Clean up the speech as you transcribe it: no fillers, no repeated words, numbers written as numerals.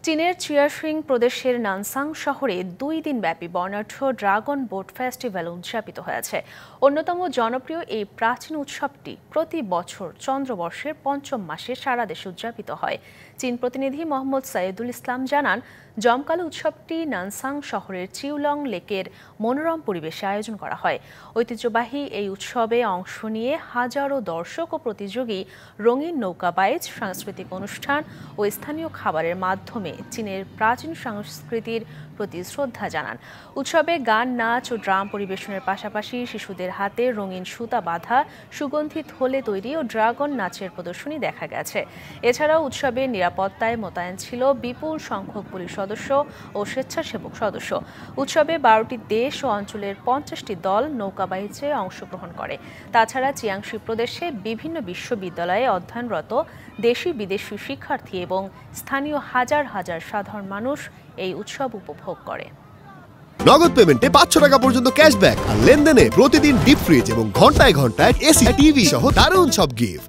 চীনের চিয়াশিং প্রদেশের নানসাং শহরে 2 দিনব্যাপী বর্ণাঢ্য ড্রাগন বোট ফেস্টিভ্যাল উদযাপিত হয়েছে। অন্যতম জনপ্রিয় এই প্রাচীন উৎসবটি প্রতি বছর চন্দ্রবর্ষের পঞ্চম মাসে সারা দেশে উদযাপিত হয়। চীন প্রতিনিধি মোহাম্মদ সাইদুল ইসলাম জানান, জমকালো উৎসবটি নানসাং শহরের চিউলং লেকের মনোরম পরিবেশে আয়োজন করা হয়। ঐতিহ্যবাহী এই উৎসবে অংশ নিয়ে হাজারো দর্শক ও প্রতিযোগী রঙিন নৌকাবাইজ, সাংস্কৃতিক অনুষ্ঠান ও স্থানীয় খাবারের মাধ্যমে চীনের প্রাচীন সংস্কৃতির প্রতি শ্রদ্ধা জানান। উৎসবে গান, নাচ ও ড্রাম পরিবেশনের পাশাপাশি শিশুদের হাতে রঙিন সুতা বাঁধা, সুগন্ধি থলে তৈরি ও ড্রাগন নাচের প্রদর্শনী দেখা গেছে। এছাড়াও উৎসবের নিরাপত্তায় মোতায়েন ছিল বিপুল সংখ্যক পুলিশ সদস্য ও স্বেচ্ছাসেবক সদস্য। উৎসবে 12টি দেশ ও অঞ্চলের 50টি দল নৌকাবাহিতে অংশগ্রহণ করে। তাছাড়া চিয়াংশি প্রদেশে বিভিন্ন বিশ্ববিদ্যালয়ে অধ্যয়নরত দেশি বিদেশি শিক্ষার্থী এবং স্থানীয় হাজার হাজার সাধারণ মানুষ এই উৎসব উপভোগ করে। নগদ পেমেন্টে 500 টাকা পর্যন্ত ক্যাশব্যাক আর লেনদেনে প্রতিদিন ডিপ ফ্রিজ এবং ঘন্টায় ঘন্টায় এসি, টিভি সহ দারুণ সব গিফট।